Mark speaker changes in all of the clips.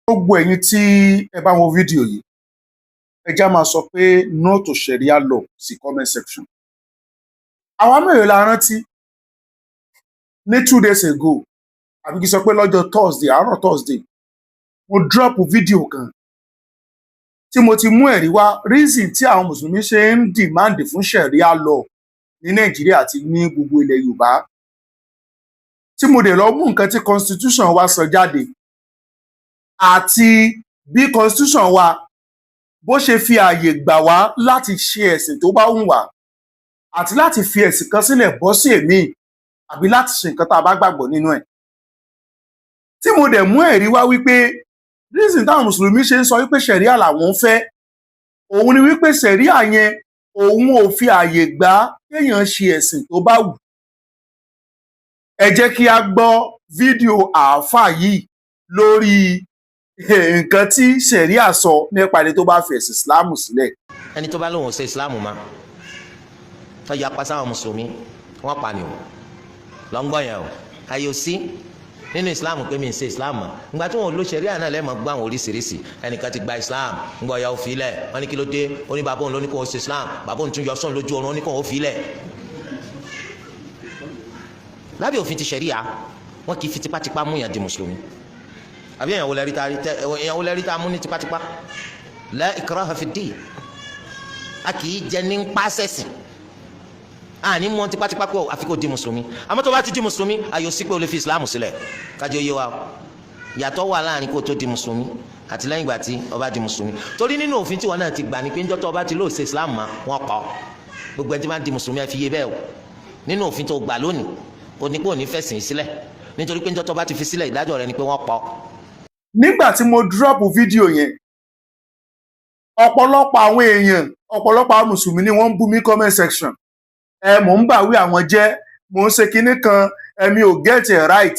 Speaker 1: Gbogbo ẹ̀yin tí ẹ bá wo fídíò yìí, ẹ já máa sọ pé no to Sharia law sí comment section. Àwọn mélòó la rántí ní 2 days ago, àbí kí sọ pé lọ́jọ́ Thursday, àárọ̀ Thursday, mo drop fídíò kan tí mo ti mú ẹ̀rí wá reason tí àwọn mùsùlùmí ṣe ń demand fún Sharia law ní Nàìjíríà àti ní gbogbo ilẹ̀ Yorùbá. Tí mo dẹ̀ lọ mú nǹkan tí constitution wa sọ jáde àti bí constitution wa bó ṣe fi ààyè gbà wá láti ṣe ẹ̀sìn tó bá wù wá àti láti fi ẹ̀sìn kan sílẹ̀ bọ́ sí èmi àbí láti ṣe nǹkan tá a bá gbàgbọ́ nínú ẹ̀. Tí mo dẹ̀ mú ẹ̀rí wá wípé reason táwọn mùsùlùmí ṣe ń sọ wípé Sharia làwọn ń fẹ́, òun ni wípé Sharia yẹn òun ò fi ààyè gbà kéèyàn ṣe ẹ̀sìn tó bá wù. Ẹ jẹ́ kí a gbọ́ fídíò àáfàá yìí lórí nǹkan tí Sharia sọ nípa ẹni tó bá fi ẹ̀sìn Islam sílẹ̀.
Speaker 2: Ẹni tó bá lóun ò ṣe Islam ma tó yapa sáwọn mùsùlùmí wọ́n pa ni o lọ́ngbọ́n yẹn o ayò sí nínú Islam pé mi ń ṣe Islam mọ́ ìgbà tí wọn ò lo Sharia náà lẹ́ẹ̀mọ́ gbọ́ àwọn oríṣiríṣi ẹnìkan ti gba Islam ńgbọ́ ya ó fi lẹ̀ wọ́n ní kí ló dé ó ní bàbá òun ló ní kó o ṣe Islam bàbá òun tún yọ sọ́n lójú oorun ó ní kó o fi lẹ̀. Lábẹ́ òfin ti Sharia wọn kì í fi tipátipá mú yàn di mùsùlùmí àbí èèyàn wò lẹ́rí tá a mú ní tipátipá la ikraha fi ddin a kì í jẹ ní pàṣẹsì àní mú tipátipá pé àfi kó di mùsùlùmí àmọ́ tó bá ti di mùsùlùmí ayò sí pé o lè fi Islam sílẹ̀ kájọ yé wa yàtọ̀ wà láàrin kó tó di mùsùlùmí àti lẹ́yìn ìgbà tí o bá di mùsùlùmí torí nínú òfin tí wọn náà ti gbà ní pé njọ́ tó o bá ti lóò ṣe Islam ma wọn kọ́ gbogbo ẹni tí wọ́n di mùsùlùmí ẹ fi yé bẹ́ẹ̀ o nínú òfin tó gbà lónìí onípò ní fẹ̀sìn sílẹ̀ nítorí pé njọ́ tó bá ti fi sílẹ̀ ìdájọ́ rẹ̀ ni pé wọ́n pọ̀.
Speaker 1: Nígbà tí mo drop fídíò yẹn, ọ̀pọ̀lọpọ̀ àwọn èèyàn ọ̀pọ̀lọpọ̀ àwọn mùsùlùmí ni wọ́n ń bú mi comment section. Mò ń bàwí àwọn jẹ́, mò ń ṣe kinní kan, èmi ò get it right.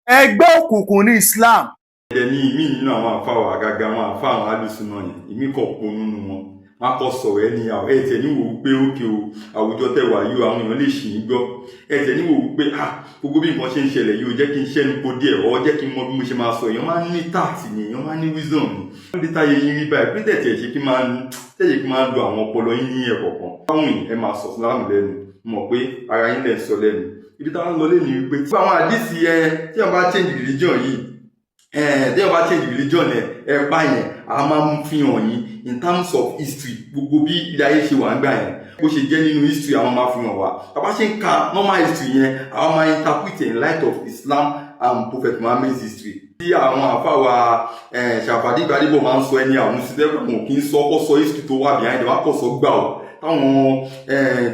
Speaker 1: Ẹgbẹ́ òkùnkùn ní Islam.
Speaker 3: Ẹ̀jẹ̀ ní ìmí nínú àwọn àfáwà àgàgà àwọn àfáà àwọn alùsùnà yẹn ìmí kọ̀ pọ̀ nínú wọn. Wọ́n kọ́ sọ̀rọ̀ ẹni àwọn ẹ̀jẹ̀ níwò wípé ókè o àwùjọ tẹ̀wà yìí àwọn èèyàn lè ṣì ń gbọ́. Ẹ̀jẹ̀ níwò wípé gbogbo bí nǹkan ṣe ń ṣẹlẹ̀ yìí ó jẹ́ kí n ṣẹ́nu po díẹ̀ ọ́ jẹ́ kí n mọ bí mo ṣe máa sọ èèyàn máa ń ní táàtì ni èèyàn máa ń ní wisdom ni. Wọ́n dé táyé yín rí báyìí pé tẹ̀tẹ̀ ṣe kí máa lo àwọn ọpọlọ yín ní ẹ̀kọ̀ kan. Báwọn yìí ẹ máa sọ fúlàmù lẹ́nu mọ̀ pé ara yín lẹ̀ ń sọ lẹ́nu. Ibi táwọn lọ lẹ́nu wípé tí àwọn àdìsí tí wọ́n bá change religion yìí tí wọ́n bá change religion ẹ pa yẹn a máa ń fi hàn yín in terms of history gbogbo bí ilé ayé ṣe wà ń gbà yẹn bó ṣe jẹ́ nínú history àwọn máa fi hàn wá bàbá ṣe ń ka normal history yẹn àwọn máa interpret in light of Islam and Prophet Muhammad's history. Tí àwọn àfáwà Ṣàfàdí Gbadébọ̀ máa ń sọ ẹni àwọn sísẹ́kùn kì í sọ ọkọ̀ sọ history tó wà behind wá kọ̀ sọ gbà ọ́ táwọn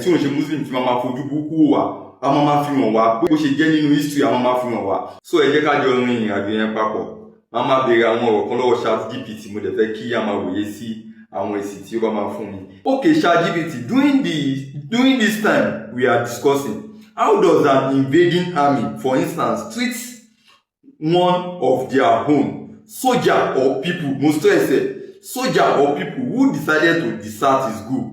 Speaker 3: tí wọ́n ṣe Muslim ti máa fojú burúkú wà àwọn máa fi hàn wá bó ṣe jẹ́ nínú history àwọn máa fi hàn wá. So ẹ jẹ́ ká jọ rin ìrìn àjò yẹn papọ̀ máa máa béèrè àwọn ọ̀rọ̀ kan lọ́wọ́ ChatGPT mo dẹ̀ fẹ́ kí a máa wòye sí àwọn èsì tí ó bá máa fún mi. Okay, ChatGPT, during this time we are discussing, how does an invading army, for instance, treat one of their own, soldier or people, most soldier or people who decided to desert his group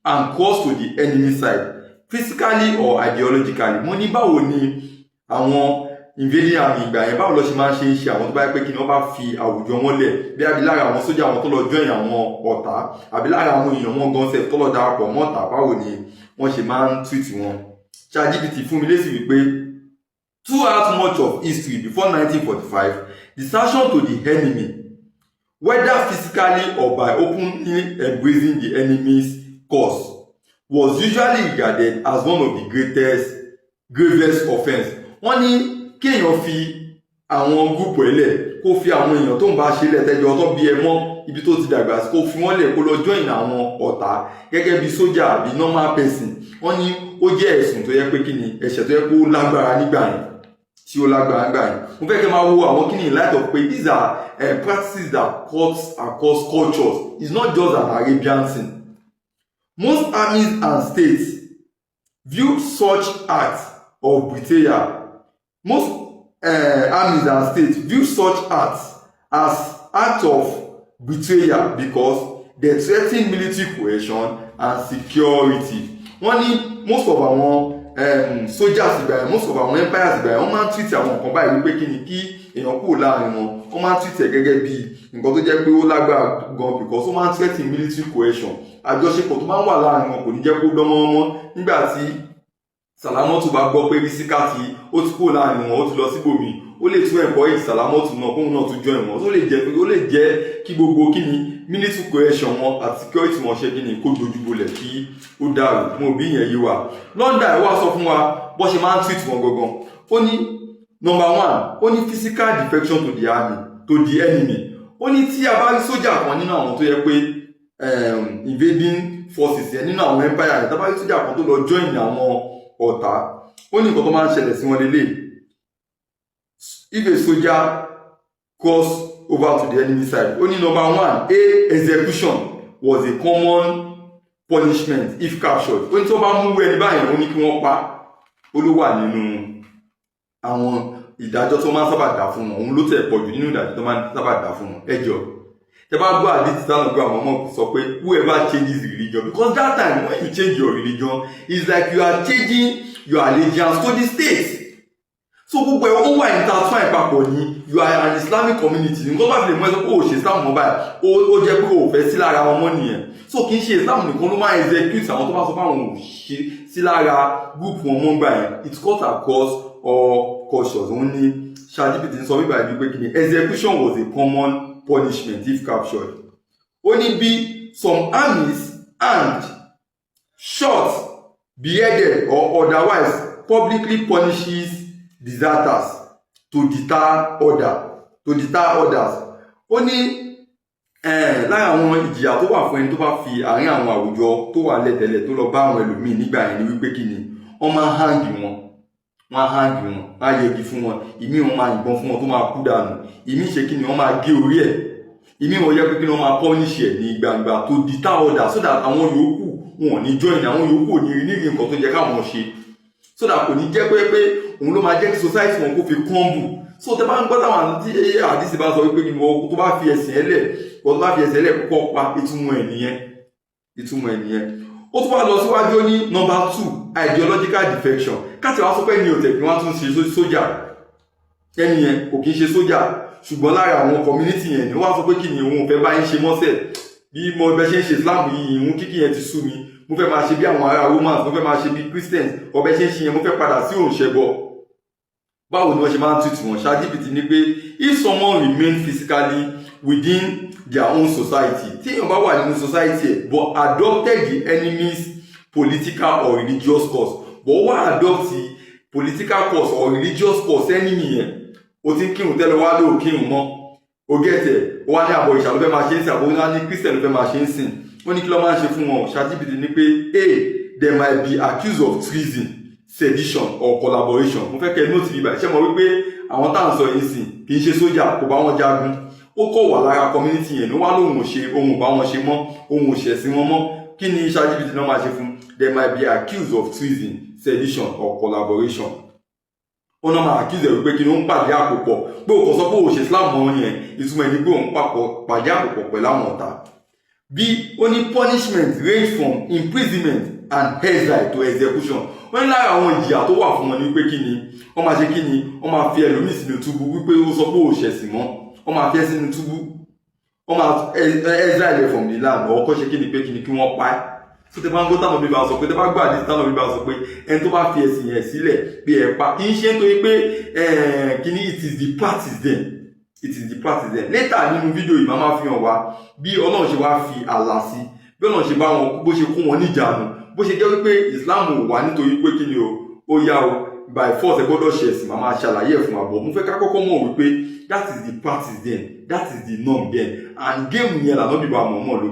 Speaker 3: and cross to the enemy side, physically or ideologically? Mo ní báwo ni àwọn invading army ìgbà yẹn báwo lọ ṣe máa ń ṣe àwọn tó bá yẹ pé kí ni wọ́n bá fi àwùjọ wọn lẹ̀ bí àbí lára àwọn sójà àwọn tó lọ join àwọn ọ̀tá àbí lára àwọn èèyàn wọn gan sef tó lọ darapọ̀ mọ́ ọ̀tá báwo ni wọ́n ṣe máa ń treat wọn. ChatGPT fún mi lésì wípé throughout much of history before 1945 desertion to the enemy whether physically or by openly embracing the enemy's cause was usually regarded as one of the gravest offence. Wọ́n ní kéèyàn fi àwọn gúùpù ẹlẹ̀ kó fi àwọn èèyàn tó ń bá ṣe lẹ́tẹ́jọ́ tó bí ẹ mọ́ ibi tó ti dàgbà kó fi wọ́n lẹ̀ kó lọ join àwọn ọ̀tá gẹ́gẹ́ bí sójà àbí normal person. Wọ́n ní ó jẹ́ ẹ̀sùn tó yẹ pé kí ni ẹ̀ṣẹ̀ tó yẹ kó lágbára nígbà yẹn tí ó lágbára nígbà yẹn. Mo fẹ́ kẹ́ máa wo àwọn kí ni in light of pé these are practices that cuts across cultures. It's not just an Arabian thing. Most armies and states view such acts of betrayal. Most armies and states view such acts as acts of betrayal because they threaten military cohesion and security. Wọ́n ní most of àwọn soldiers ìgbà yẹn most of àwọn empires ìgbà yẹn wọ́n máa ń treat àwọn nǹkan báyìí wípé kí ni kí èèyàn kúrò láàrin wọn wọ́n máa ń treat ẹ̀ gẹ́gẹ́ bí nǹkan tó jẹ́ pé ó lágbára gan because ó máa ń threaten military cohesion àjọṣepọ̀ tó máa ń wà láàrin wọn kò ní jẹ́ kó dán mọ́ nígbà tí Sàlámọ́tù bá gbọ́ pé Rísíkà tí ó ti kúrò láàrin wọn ó ti lọ síbòmí ó lè tún ẹ̀kọ́ èyí Sàlámọ́tù náà kóun náà tún join wọn ó lè jẹ́ kí gbogbo kí ni military cohesion wọn àti security wọn ṣe kí ni kó dojúbolẹ̀ kí ó dàrú mo bí ìyẹn yé wa London ẹ̀ wá sọ fún wa bó ṣe máa ń treat wọn gangan ó ní number one ó ní physical defection to the army to the enemy ó ní tí a bá rí sójà kan nínú àwọn tó yẹ pé invading forces yẹn nínú àwọn empire yẹn tá a bá rí sójà kan tó lọ join àwọn ọ̀tá ó ní nǹkan tó máa ń ṣẹlẹ̀ sí wọn lélẹ̀ if a soldier cross over to the enemy side ó ní number one execution was a common punishment if captured ó ní tí wọ́n bá mú ẹni báyìí ó ní kí wọ́n pa ó ló wà nínú àwọn ìdájọ́ tó máa ń sábà dá fún wọn òun ló tẹ̀ pọ̀ jù nínú ìdájọ́ tó máa ń sábà dá fún wọn ẹjọ́ tẹ bá gbọ́ àdìsí táwọn gbọ́ àwọn ọmọ sọ pé whoever changes religion because that time when you change your religion it's like you are changing your allegiance to the state so gbogbo ẹ̀ ó wà intertwine papọ̀ ní you are an Islamic community nǹkan bá fi lè mú ẹ sọ pé o ṣe Islam mọ́ báyìí ó jẹ́ pé o fẹ́ sí lára wọn mọ́ nìyẹn so kì í ṣe Islam nìkan ló máa execute àwọn tó bá sọ pé àwọn ò ṣe sí lára group wọn mọ́ gbà yẹn it cut across all cultures òun ní ChatGPT sọ wípé àìjú pé kí ni execution was a common punishment if captured ó ní bí some armies armed shot beheaded or otherwise publicly punishes deserters to deter others ó ní lára àwọn ìjìyà tó wà fún ẹni tó bá fi àárín àwọn àwùjọ tó wà lẹ́tẹ̀lẹ̀ tó lọ bá àwọn ẹlòmíì nígbà yẹn ni wípé kí ni wọ́n máa hangi wọn á yẹgi fún wọn ìmí wọn máa yìnbọn fún wọn tó máa kú dànù ìmí ṣe kí ni wọ́n máa gé orí ẹ̀ ìmí wọn yẹ pé kí ni wọ́n máa punish ẹ̀ ní gbangba to deter others so that àwọn yòókù wọn ò ní join àwọn yòókù ò ní rí nǹkan tó jẹ́ káwọn ṣe so that kò ní jẹ́ pé òun ló máa jẹ́ kí society wọn kó fi crumble so tẹ bá ń gbọ́ táwọn tí àdìsí bá sọ wípé kí ni wọ́n tó bá fi ẹ̀sìn ẹlẹ̀ kọ́kọ́ pa ìtumọ̀ ẹ̀ nìyẹn ó tún wá lọ síwájú ní number 2 ideological defection káàtì wá sọ pé ní òtẹ̀ pé wọ́n tún ṣe sójà ẹni yẹn kò kí ń ṣe sójà ṣùgbọ́n lára àwọn community yẹn ni wọ́n sọ pé kí ni òun fẹ́ bá ń ṣe mọ́sẹ̀ bí mo bẹ ṣe ń ṣe Islam yìí ìhun kíkì yẹn ti sú mi mo fẹ́ máa ṣe bí àwọn ará Romans mo fẹ́ máa ṣe bí Christians ọbẹ ṣe ń ṣe yẹn mo fẹ́ padà sí òǹṣẹbọ báwo ni wọ́n ṣe máa ń tutù wọn ChatGPT ní pé if someone remain physically within their own society tí èèyàn bá wà nínú society ẹ̀ but adopted the enemy's political or religious cause but wá adopt political cause or religious cause enemy yẹn o ti ń kírun tẹ́lẹ̀ wá lóò kírun mọ́ o gẹ́tẹ̀ o wá ní àbọ̀ ìṣà ló fẹ́ máa ṣe ń sìn àbọ̀ wá ní Christian ló fẹ́ máa ṣe ń sìn wọ́n ní kí ló máa ń ṣe fún wọn ChatGPT ní pé they might be accused of treason sedition or collaboration mo fẹ́ kẹ́ note bíbá ṣé mo wípé àwọn tá à ń sọ yìí sìn kì í ṣe sójà kò bá wọn jagun ó kọ̀ wà lára community yẹn ní wá lóhun ò ṣe ohun bá wọn ṣe mọ́ ohun ò ṣẹ̀sìn wọn mọ́ kí ni ChatGPT náà máa ṣe fún they might be accused of treason sedition or collaboration ó náà máa accuse ẹ̀ wípé kí ni ó ń pàdé àpòpọ̀ pé òkò sọ pé òṣè Islam wọn yẹn ìtumọ̀ ẹni pé òun pàdé àpòpọ̀ pẹ̀lú àwọn ọ̀tá bí ó ní punishment range from imprisonment and exile to execution wọ́n ní lára àwọn ìjìyà tó wà fún wọn ní pé kí ni wọ́n máa ṣe kí ni wọ́n máa fi ẹlòmíì sínú túbú wípé ó sọ pé òṣèṣì mọ́ wọ́n máa fi ẹ́ sínú túbú wọ́n máa exile from the land ọkọ̀ ṣe kí ni pé kí ni kí wọ́n pa ẹ́ tó tẹ bá ń gbọ́ táwọn bíbá sọ pé tẹ bá gbà àdìsí táwọn bíbá sọ pé ẹni tó bá fi ẹ̀sìn yẹn sílẹ̀ pé ẹ̀ pa kì í ṣe nítorí pé kí ni it is the practice then later nínú fídíò yìí máa fi hàn wá bí Ọlọ́run ṣe wá fi àlà sí bí Ọlọ́run ṣe bá wọn bó ṣe kó wọn níjànú bó ṣe jẹ́ wípé Islam ò wà nítorí pé kí ni ó yá o by force ẹ gbọ́dọ̀ ṣe ẹ̀sìn máa ṣàlàyé ẹ̀ fún àbọ̀ mo fẹ́ ká kọ́kọ́ mọ̀ wípé that is the practice then that is the norm then and game yẹn lànà bíbá mọ̀ọ́mọ̀ ló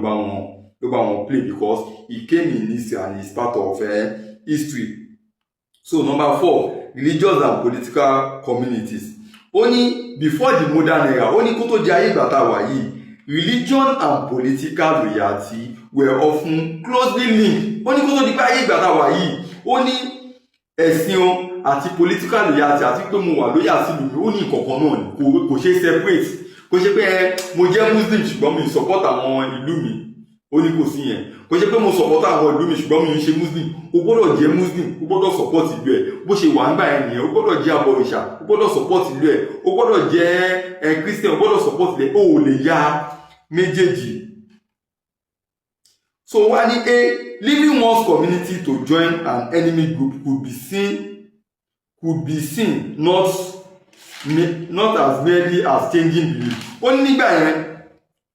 Speaker 3: bá wọn play because he came in history and he is part of history. So number 4 religious and political communities ó ní before the modern era ó ní kó tó di ayé ìgbà tá a wà yìí religion and political loyalty were often closely linked ó ní kó tó di pé ayé ìgbà tá a wà yìí ó ní ẹ̀sìn àti political loyalty àti pé mo wà lóyà sí ìlú ó ní ìkọ̀kan náà ni kò ṣe separate kò ṣe pé mo jẹ́ Muslim ṣùgbọ́n mi support àwọn ìlú mi ó ní kò sí yẹn kò ṣe pé mo support àwọn ìlú mi ṣùgbọ́n mi ń ṣe muslim o gbọ́dọ̀ jẹ́ muslim o gbọ́dọ̀ support ìlú ẹ̀ bó ṣe wà ń gbà ẹ̀ nìyẹn o gbọ́dọ̀ jẹ́ abọ̀rìṣà o gbọ́dọ̀ support ìlú ẹ̀ o gbọ́dọ̀ jẹ́ christian o gbọ́dọ̀ support ìlú ẹ̀ o ò lè ya méjèèjì. So wá ní leaving one's community to join an enemy group could be seen not as merely as changing belief. Ó ní nígbà yẹn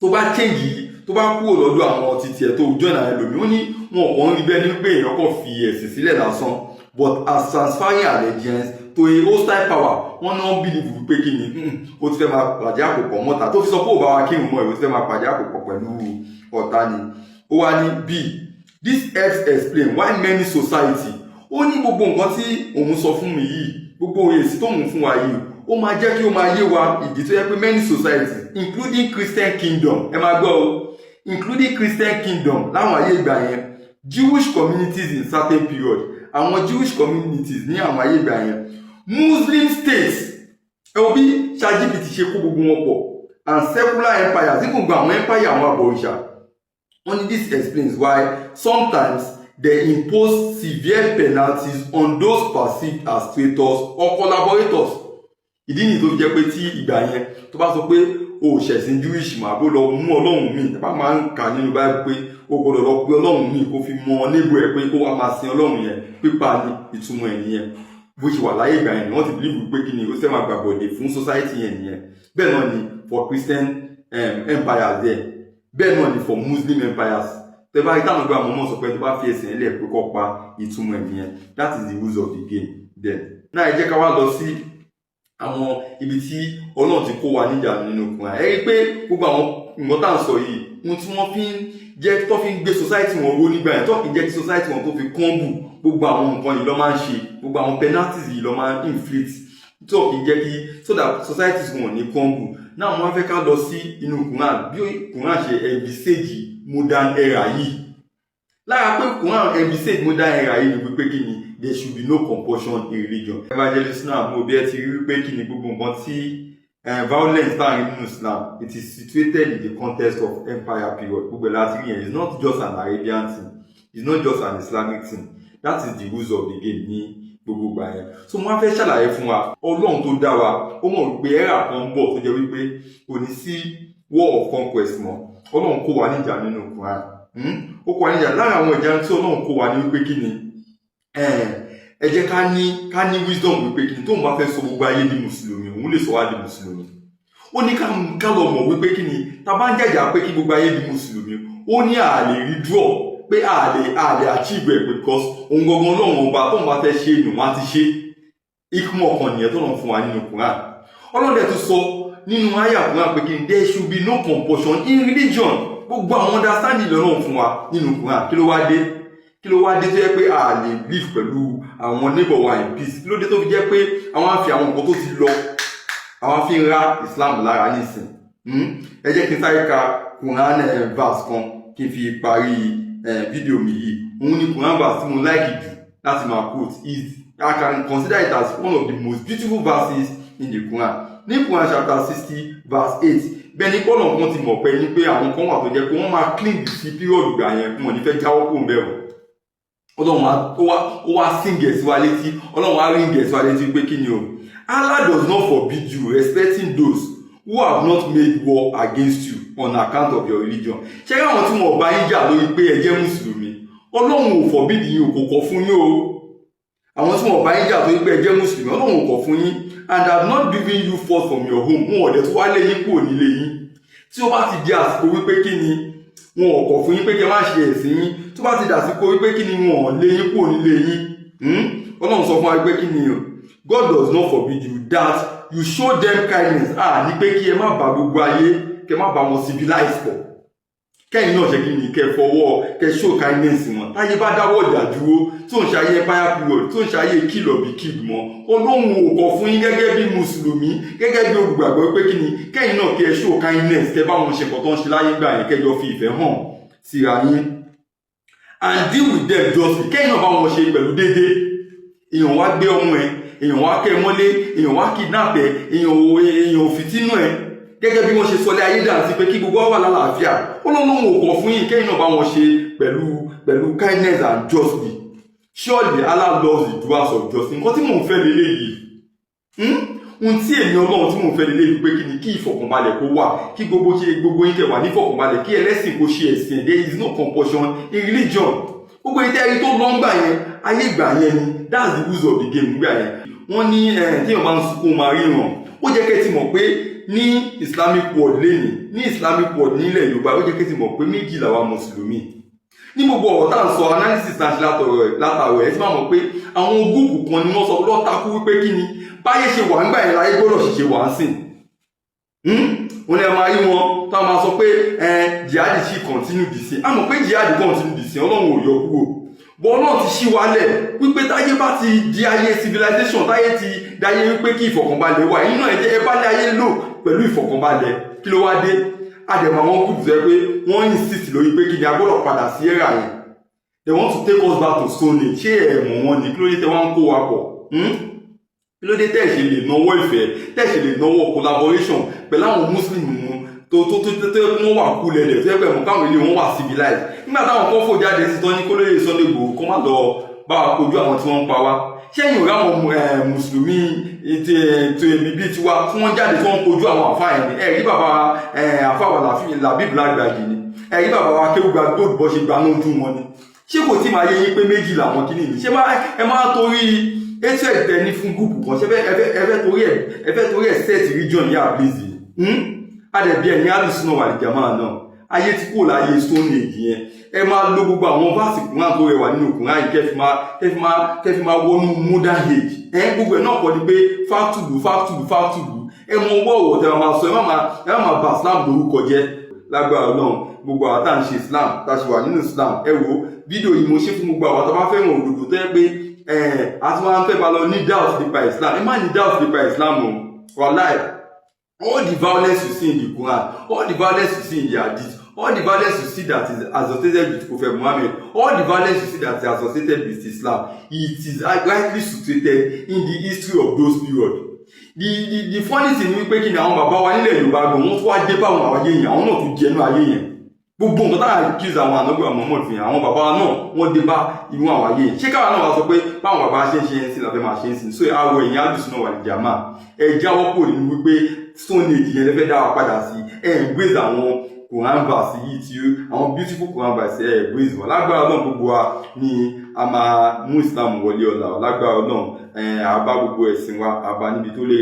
Speaker 3: tó bá change tó bá kúrò lọ́dọ̀ àwọn títí ẹ̀ tó join àwọn ẹlòmíì ó ní wọn ò ń rí bẹ́ẹ̀ ní pé èèyàn kàn fi ẹ̀sìn sílẹ̀ lásán but as transferring allegiance to a hostile power wọ́n náà believe wípé kí ni ó ti fẹ́ máa pàdé àpòpọ̀ mọ́ta tó fi sọ pé ò bá wa kírun mọ́ ẹ̀ ó ti fẹ́ máa pàdé àpòpọ̀ pẹ̀lú ọ̀tá ni. Ó wá ní b this helps explain why many society ó ní gbogbo nǹkan tí òun sọ fún mi yìí gbogbo èsì tó ń fún wa yìí ó máa jẹ́ kí ó máa yé wa ìdí tó yẹ pé many societies including Christian kingdom ẹ máa gbọ́ o including Christian kingdom láwọn ayé ìgbà yẹn Jewish communities in certain period àwọn Jewish communities ní àwọn ayé ìgbà yẹn Muslim states ẹ wo bí ChatGPT ṣe kó gbogbo wọn pọ̀ and secular empires ní gbogbo àwọn empire àwọn àbọ̀rìṣà. Only this explains why sometimes they impose severe penalties on those perceived as traitors or collaborators. Ìdí nìyí tó fi jẹ́ pé tí ìgbà yẹn tó bá sọ pé o ṣẹ̀sìn Jewish mà bó lọ mú ọlọ́run míì tàbá máa ń kà nínú báyìí pé o gbọ́dọ̀ lọ pé ọlọ́run míì kó fi mọ níbo ẹ̀ pé kó wá máa sin ọlọ́run yẹn pípa ní ìtumọ̀ ẹ̀ nìyẹn bó ṣe wà láyé ìgbà yẹn wọ́n ti believe pé kí ni ó ṣe máa gbàgbọ́dé fún society yẹn nìyẹn bẹ́ẹ̀ náà ni for Christian empires there bẹ́ẹ̀ náà ni for Muslim empires tẹ bá ìtàn ọgbà mọ́mọ́ sọ pé tó bá fi ẹsẹ̀ ẹlẹ́ pé kọ́ pa ìtumọ̀ ẹ̀ nìyẹn that is the rules of the game then. Náà ẹ jẹ́ ká wá lọ sí àwọn ibi tí Ọlọ́run ti kó wa níjà nínú okùn ẹ rí pé gbogbo àwọn nǹkan tá à ń sọ yìí ohun tí wọ́n fi ń jẹ́ tó fi ń gbé society wọn ró nígbà yẹn tó fi ń jẹ́ kí society wọn tó fi kọ́ńbù gbogbo àwọn nǹkan yìí ló máa ń ṣe gbogbo àwọn penalties yìí ló máa ń inflict tó fi ń jẹ́ kí so that societies wọn ní kọ́ńbù. Náà wọ́n fẹ́ ká lọ sí inú Quran bí Quran ṣe envisage modern era yìí lára pé Quran envisage modern era yìí ni wípé kí ni there should be no compulsion in religion. Evangelist náà mo bí ẹ ti rí wípé kí ni gbogbo nǹkan tí violence tá à ń rí nínú Islam it is situated in the context of empire period gbogbo láti rí yẹn it's not just an Arabian thing it's not just an Islamic thing that is the rules of the game ní gbogbo gbà yẹn. So wọ́n fẹ́ ṣàlàyé fún wa Ọlọ́run tó dá wa ó mọ̀ wípé era kan ń bọ̀ tó jẹ́ wípé kò ní sí war of conquest mọ́ Ọlọ́run kó wa níjà nínú Quran ó kó wa níjà lára àwọn ìjà tí Ọlọ́run kó wa ní wípé kí ni ẹ jẹ́ ká ní wisdom wípé kí ni tóun bá fẹ́ sọ gbogbo ayé di mùsùlùmí òun lè sọ wá di mùsùlùmí. Ó ní ká lọ mọ̀ wípé kí ni tá bá ń jàjà pé kí gbogbo ayé di mùsùlùmí ó ní àlè rí draw pé àlè achieve ẹ̀ because òun gangan Ọlọ́run ọba tóun bá fẹ́ ṣe nù wọ́n á ti ṣe ikmọ̀ kan nìyẹn tó lọ fún wa nínú Quran. Ọlọ́run dẹ̀ tún sọ nínú àyà Quran pé kí ni there should be no compulsion in religion gbogbo àwọn understanding lọ́nà fún wa nínú Quran kí ló wá dé tó yẹ pé a lè live pẹ̀lú àwọn neighbor wa in peace kí ló dé tó fi jẹ́ pé àwọn á fi àwọn nǹkan tó ti lọ àwọn fi ń ra Islam lára nísìn. Ẹ jẹ́ kí n sáré ka Quran verse kan kí n fi parí fídíò mi yìí òun ni Quran verse tí mo like jù láti máa quote is I can consider it as one of the most beautiful verses in the Quran. Ní Quran chapter 60 verse 8 bẹ́ẹ̀ ni kọ́nà kan ti mọ̀ pé ní pé àwọn kan wà tó jẹ́ pé wọ́n máa clean sí period gbà yẹn wọn ní fẹ́ jáwọ́ kó ń bẹ̀rù. Ọlọ́run ó wá síngẹ̀ sí wa létí Ọlọ́run á ríngẹ̀ sí wa létí pé kí ni o Allah does not forbid you respecting those who have not made war against you on account of your religion. Ṣé káwọn tí wọn bá yín jà lórí pé ẹ jẹ́ mùsùlùmí Ọlọ́run ò forbid yín o kò kọ̀ fún yín o àwọn tí wọn bá yín jà lórí pé ẹ jẹ́ mùsùlùmí Ọlọ́run ò kọ̀ fún yín and have not driven you forth from your home wọn ò dẹ̀ tó wá lé yín kúrò nílé yín tí ó bá ti di àsìkò wípé kí ni wọn ò kọ̀ fún yín pé kí ẹ má ṣe ẹ̀sìn yín tó bá ti dàsìkò wípé kí ni wọn ò lé yín kúrò nílé yín Ọlọ́run sọ fún wa pé kí ni God does not forbid you that you show them kindness ní pé kí ẹ má bá gbogbo ayé kẹ má bá wọn civilize pọ̀ kẹ́yìn náà ṣe kí ni kẹ fọwọ́ kẹ show kindness wọn táyé bá dáwọ́ ìjà dúró tó ń ṣayé empire period tó ń ṣayé kìlọ̀ bí kìlù mọ́ Ọlọ́run ò kọ̀ fún yín gẹ́gẹ́ bí mùsùlùmí gẹ́gẹ́ bí olùgbàgbọ́ pé kí ni kẹ́yìn náà kẹ show kindness kẹ bá wọn ṣe nǹkan tó ń ṣe láyé gbà yẹn kẹjọ fi ìfẹ́ hàn síra yín and deal with them justly kẹ́yìn náà bá wọn ṣe pẹ̀lú déédéé èèyàn wá gbé ọmọ ẹ èèyàn wá kẹ́ mọ́lé èèyàn wá kidnap ẹ èèyàn ò fìtínú ẹ gẹ́gẹ́ bí wọ́n ṣe sọ lé ayé dànsí pé kí gbogbo wà lálàáfíà ó lóun ò kọ̀ fún yín kẹ́yìn náà bá wọn ṣe pẹ̀lú kindness and justly surely Allah loves the doers of justice. Nǹkan tí mò ń fẹ́ lélẹ́yìí ohun tí èmi Ọlọ́run tí mò ń fẹ́ lélẹ́yìí pé kí ni kí ìfọ̀kànbalẹ̀ kó wà kí gbogbo yín kẹ́ wà ní ìfọ̀kànbalẹ̀ kí ẹlẹ́sìn kó ṣe ẹ̀sìn. There is no compulsion in religion. Gbogbo ìtẹ́ ẹni tó lọ́ngbà yẹn ayé ìgbà yẹn ni that's the rules of the game nígbà yẹn. Wọ́n ní téèyàn bá ń sunkún máa ríran. Ó jẹ́ kẹ́ ti mọ̀ pé ní Islamic world lẹ́nìí ní Islamic world nílẹ̀ Yorùbá ó jẹ́ kẹ́ ti mọ̀ pé méjì làwa mùsùlùmí. Ní gbogbo ọ̀rọ̀ tá à ń sọ analysis náà ṣe látàrọ̀ ẹ̀ tí máa mọ̀ pé àwọn gúùpù kan ni wọ́n sọ lọ́ọ́ takú wípé kí ni báyé ṣe wà nígbà yẹn láyé gbọ́dọ̀ ṣe wà ń sìn. Wọ́n lè máa rí wọn táwọn máa sọ pé jihadi ṣì continue dì sí. A mọ̀ pé jihadi continue dì sí Ọlọ́run ò yọ kúrò. Bọ́ Ọlọ́run ti ṣí wálẹ̀ wípé táyé bá ti di ayé civilization táyé ti dáyé wípé kí ìfọ̀kànbalẹ̀ wà inú ẹ̀ jẹ́ ẹ bá lé ayé lò pẹ̀lú ìfọ̀kànbalẹ̀ kí ló wá dé? Àdèmọ̀ àwọn groups rẹ pé wọ́n insist lórí pé kí ni a gbọ́dọ̀ padà sí era yẹn. They want to take us back to Stone Age. Ṣé ẹ̀mọ̀ wọn ni kí ló dé tẹ́ wọ́n ń kó wa pọ̀? Kí ló dé tẹ́ ṣe lè náwó ìfẹ́ tẹ́ ṣe lè náwó collaboration pẹ̀lú àwọn Muslim wọn tó wọ́n wà kú lẹ́lẹ̀ tó yẹ pé ẹ̀mọ̀ káwọn ilé wọn wà civilized. Nígbà táwọn kan fò jáde sí tán ní kó lóye Sunday Igboho kó má lọ bá wa kojú àwọn tí wọ́n ń pa wá. Ṣẹ́yìn òrà àwọn mùsùlùmí ètò èmi bíi tiwa tí wọ́n jáde tí wọ́n kojú àwọn àfáà yẹn ni ẹ̀rí bàbá àfáà Làbíb Lágbàjì ni ẹ̀rí bàbá wa Kéwúgba Gold bọ́ ṣe gbaná ojú wọn ni. Ṣé kò tí máa yé yín pé méjì làwọn kìíní ni? Ṣé ẹ máa torí ètò ẹ̀tẹ́ ní fún gúùpù kan ṣé ẹ fẹ́ torí ẹ̀ set region yà blaze adẹ̀bí ẹ̀ ní alùsùnà wà ní jama náà ayé tí kò láyé Stone Age yẹn ẹ máa lo gbogbo àwọn fásitì kùnrin tó rẹwà nínú kùnrin yìí kẹfì máa wọnú modern age gbogbo ẹ̀ náà kọ́ ni pé fàtùlù ẹ mọ owó ọ̀wọ̀ tẹ́ máa sọ ẹ má máa bà Islam lórúkọ jẹ́ lágbára náà gbogbo àwọn tá à ń ṣe Islam tá a ṣe wà nínú Islam ẹ wo fídíò yìí mo ṣe fún gbogbo àwọn tó bá fẹ́ràn òdodo tó yẹ pé àti wọn fẹ́ bá lọ ní doubt nípa Islam ẹ má ní doubt nípa Islam o wàláì all the violence you see in the Quran all the violence you see in the Hadith all the violence you see that is associated with Prophet Muhammad all the violence you see that is associated with Islam it is rightly situated in the history of those periods. The funny thing ni pé kí ni àwọn bàbá wa nílẹ̀ Yorùbá gan wọ́n tún wá dé báwọn àwọn ayé yẹn àwọn náà tún jẹnu ayé yẹn gbogbo nǹkan táwọn accuse àwọn ànágbé Muhammad fi hàn àwọn bàbá wa náà wọ́n dé bá irú àwọn ayé yẹn ṣé káwọn náà wá sọ pé báwọn bàbá ṣe ń ṣe yẹn sí làbẹ́ máa ṣe ń sìn so àwọ̀ ẹ̀yìn alùsùn náà wà ní jàmá ẹ jáwọ́ pò nínú wípé Stone Age yẹn lẹ́fẹ́ dá wa padà sí ń gbèsè àwọn Quran verse yìí tí àwọn beautiful Quran verse gbèsè wọn lágbára náà gbogbo wa ni a máa mú Islam wọlé ọ̀la lágbára náà àbá gbogbo ẹ̀sìn wa àbá níbi tó lè